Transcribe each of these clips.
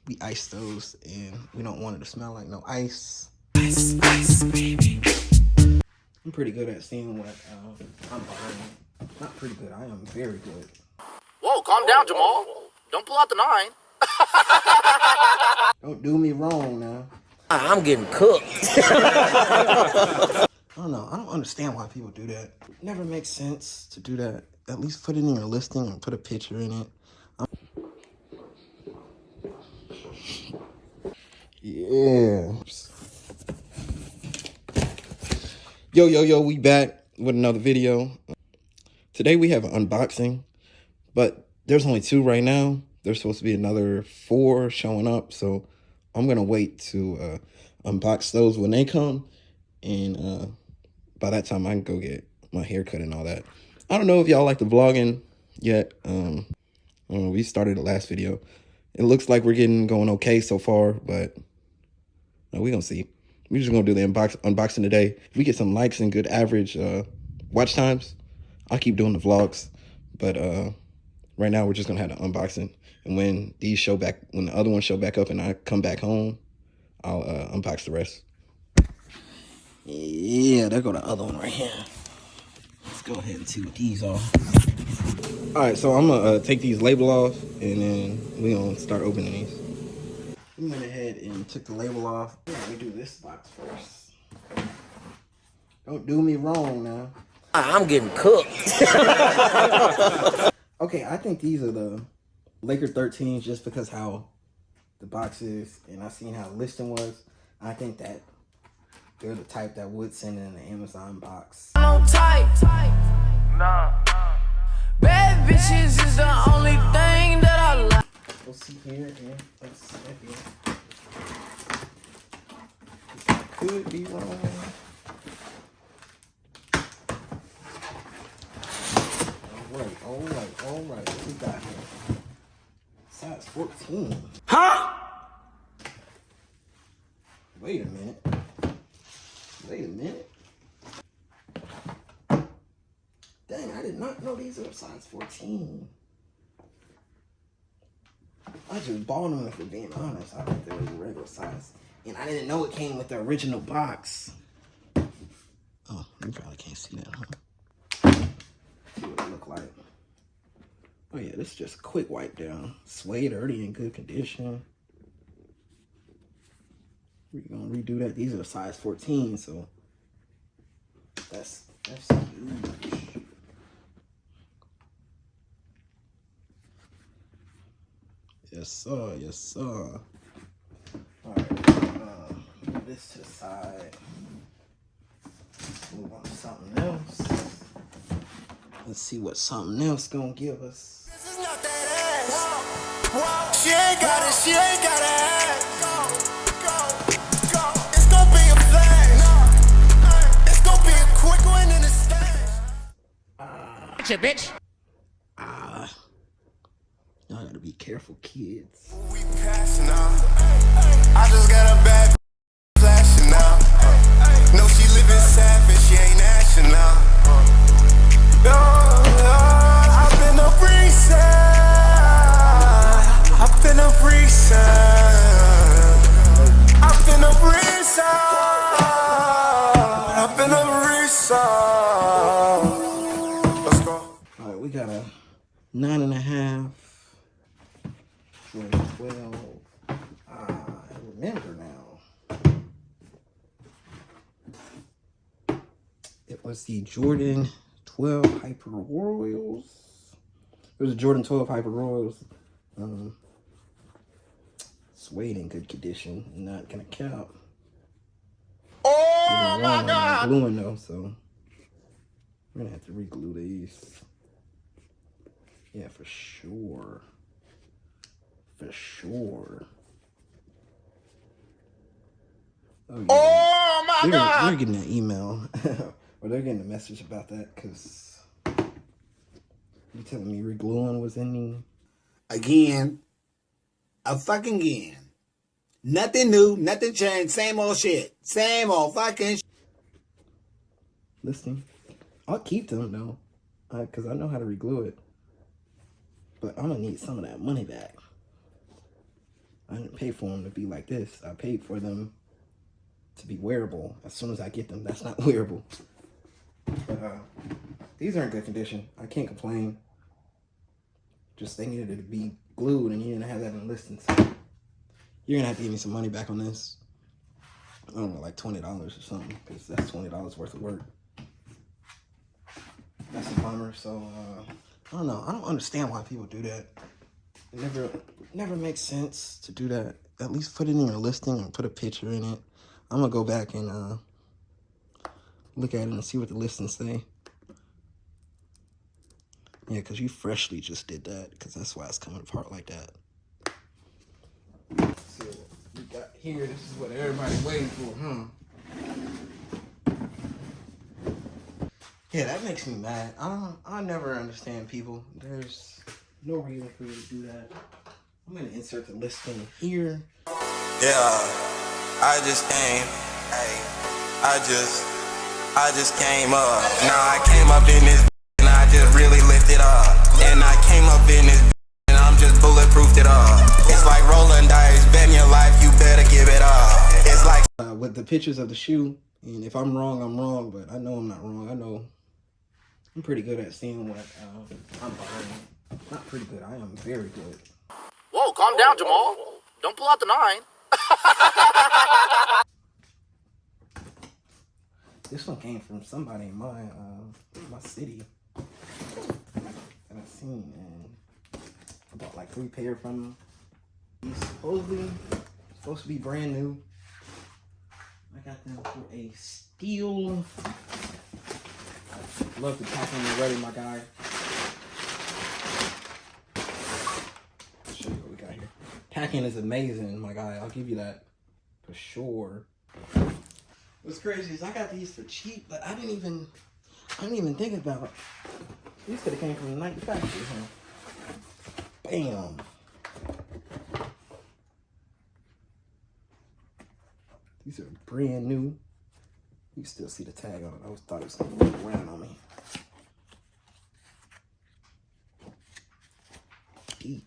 we ice those, and we don't want it to smell like no ice. Ice, ice, baby. I'm pretty good at seeing what I'm buying. Not pretty good, I am very good. Whoa, calm down, Jamal. Don't pull out the 9. Don't do me wrong now. I'm getting cooked. I don't know. I don't understand why people do that. It never makes sense to do that. At least put it in your listing and put a picture in it. Yeah. Yo, we back with another video. Today we have an unboxing, but there's only 2 right now. There's supposed to be another 4 showing up, so I'm gonna wait to unbox those when they come, and by that time I can go get my hair cut and all that. I don't know if y'all like the vlogging yet. We started the last video. It looks like we're going okay so far, but we're gonna see. We're just gonna do the unboxing today. If we get some likes and good average watch times, I'll keep doing the vlogs. But right now we're just gonna have the unboxing. And when the other ones show back up and I come back home, I'll unbox the rest. Yeah, there go the other one right here. Let's go ahead and see what these are. All right, so I'm gonna take these label off, and then we're gonna start opening these. We went ahead and took the label off. Let me do this box first. Don't do me wrong now. I'm getting cooked. Okay, I think these are the Laker 13s just because how the box is, and I seen how the listing was. I think that they're the type that would send in an Amazon box. No type. Nah. Bad bitches is the only thing that I like. We'll see here. Let's see here. I could be wrong. All right. What we got here? Size 14. Huh? Wait a minute. Dang, I did not know these are size 14. I just bought them, if we're being honest. I thought they were the regular size. And I didn't know it came with the original box. Oh, you probably can't see that, huh? See what it look like. Oh yeah, this is just a quick wipe down. Suede already in good condition. We're gonna redo that. These are size 14, so that's huge. Yes, sir. All right, move this to the side. Move on to something else. Let's see what something else gonna give us. This is not that ass. She ain't got it. Go. It's gonna be a flash. It's gonna be a quick one in the stash. Bitch. Y'all gotta be careful, kids. We passing out. I just got a bad flashing out. No, she living savage. She ain't ashing out. I've been a Reseller. I've been a Reseller. Let's go. All right, we got a 9.5. 12. I remember now. It was the Jordan 12 Hyper Royals. It was a Jordan 12 Hyper Royals. Suede in good condition. Not gonna count. Oh my God. Gluing though, so we're gonna have to re-glue these. Yeah, for sure. Oh my God. They're getting an email. Or they're getting a message about that because you telling me re-gluing was in the... Again. Nothing new, nothing changed, same old shit. Same old fucking shit. Listing. I'll keep them though, because I know how to re-glue it. But I'm gonna need some of that money back. I didn't pay for them to be like this. I paid for them to be wearable as soon as I get them. That's not wearable. But these are in good condition. I can't complain. Just they needed to be glued and you didn't have that in listings. You're gonna have to give me some money back on this. I don't know, like $20 or something, because that's $20 worth of work. That's a bummer. So I don't know. I don't understand why people do that. It never makes sense to do that. At least put it in your listing and put a picture in it. I'm gonna go back and look at it and see what the listings say. Yeah, because you freshly just did that, because that's why it's coming apart like that. Let's see what we got here. This is what everybody's waiting for, huh? Yeah, that makes me mad. I never understand people. There's no reason for you to do that. I'm gonna insert the listing here. Yeah, I just came. Hey, I just came up. Now I came up in this and I just really lifted up. And I came up in this and I'm just bulletproofed it up. It's like rolling dice, bet your life, you better give it up. It's like with the pictures of the shoe, and if I'm wrong, I'm wrong, but I know I'm not wrong. I know I'm pretty good at seeing what I'm buying. Not pretty good, I am very good. Whoa, calm down, Jamal. Don't pull out the 9. This one came from somebody in my city that I've seen, and I bought like 3 pair from him. He's supposed to be brand new. I got them for a steal. Love the packing already, my guy. I'll show you what we got here. Packing is amazing, my guy. I'll give you that for sure. What's crazy is I got these for cheap, but I didn't even think about it. These could have came from the night factory, huh? Bam. These are brand new. You can still see the tag on it. I thought it was gonna flip around on me.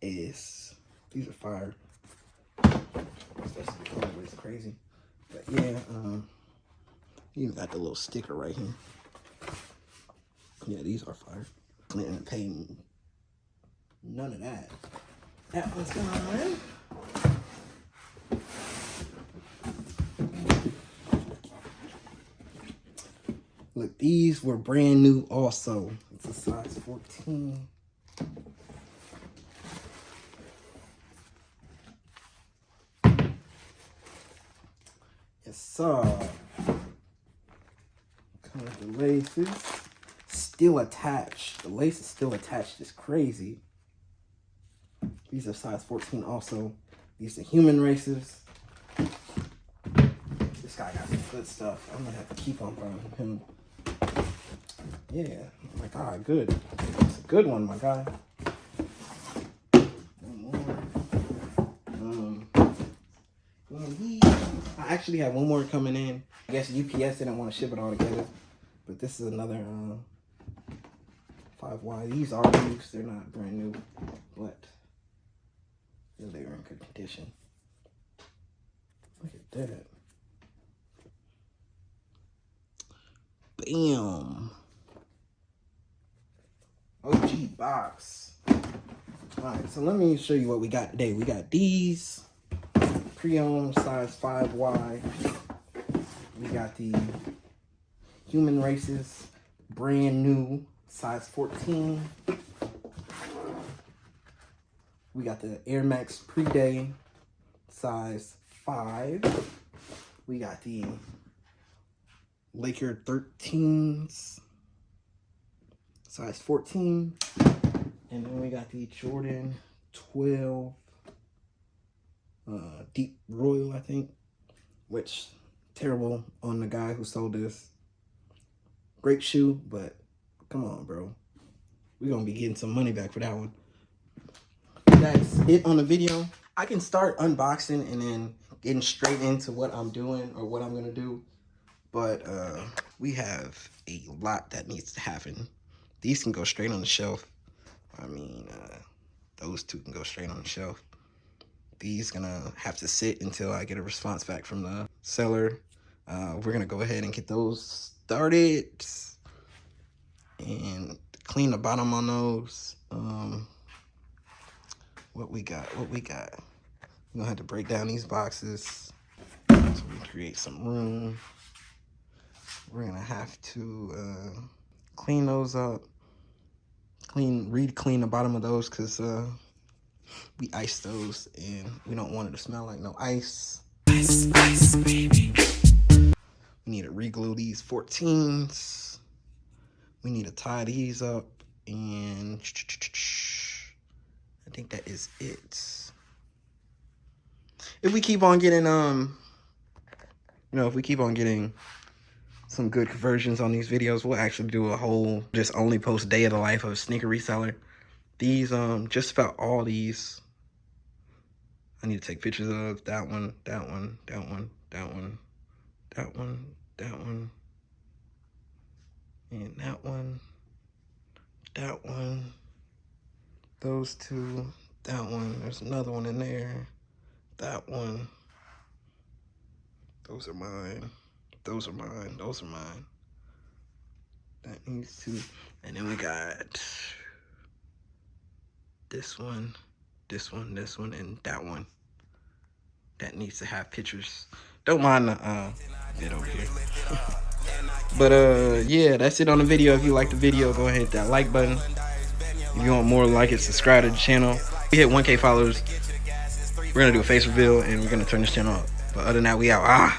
These are fire. Especially the colorway is crazy. But yeah, you even got the little sticker right here. Yeah, these are fire. I didn't pay none of that. That one's gone. Look, these were brand new also. It's a size 14. Yes, sir. Come with the laces. Still attached. The lace is still attached. It's crazy. These are size 14 also. These are human races. This guy got some good stuff. I'm gonna have to keep on from him. Yeah, my God, good. It's a good one, my guy. One more. I actually have one more coming in. I guess UPS didn't want to ship it all together, but this is another 5Y. These are used. They're not brand new, but they're in good condition. Look at that. Bam. OG box. Alright, so let me show you what we got today. We got these pre-owned size 5Y. We got the human races brand new size 14. We got the Air Max pre-day size 5. We got the Laker 13s size 14, and then we got the Jordan 12 Deep Royal, I think, which terrible on the guy who sold this. Great shoe, but come on, bro, we're gonna be getting some money back for that one. That's it on the video. I can start unboxing and then getting straight into what I'm doing or what I'm gonna do, but we have a lot that needs to happen. These can go straight on the shelf. I mean, those two can go straight on the shelf. these gonna have to sit until I get a response back from the seller. We're gonna go ahead and get those started and clean the bottom on those. What we got? We're gonna have to break down these boxes so we create some room. We're gonna have to clean those up, clean the bottom of those, because we iced those and we don't want it to smell like no ice. Ice, baby. We need to re-glue these 14s. We need to tie these up, and I think that is it. If we keep on getting if we keep on getting some good conversions on these videos, we'll actually do a whole just only post day of the life of a sneaker reseller. These just about all these I need to take pictures of. That one, that one, that one, that one, that one, that one, and that one, that one, those two, that one. There's another one in there. That one. Those are mine. Those are mine. Those are mine. That needs to. And then we got this one, this one, this one, and that one. That needs to have pictures. Don't mind the bit over here. But yeah, that's it on the video. If you like the video, go ahead and hit that like button. If you want more, like it, subscribe to the channel. We hit 1K followers. We're gonna do a face reveal and we're gonna turn this channel up. But other than that, we out.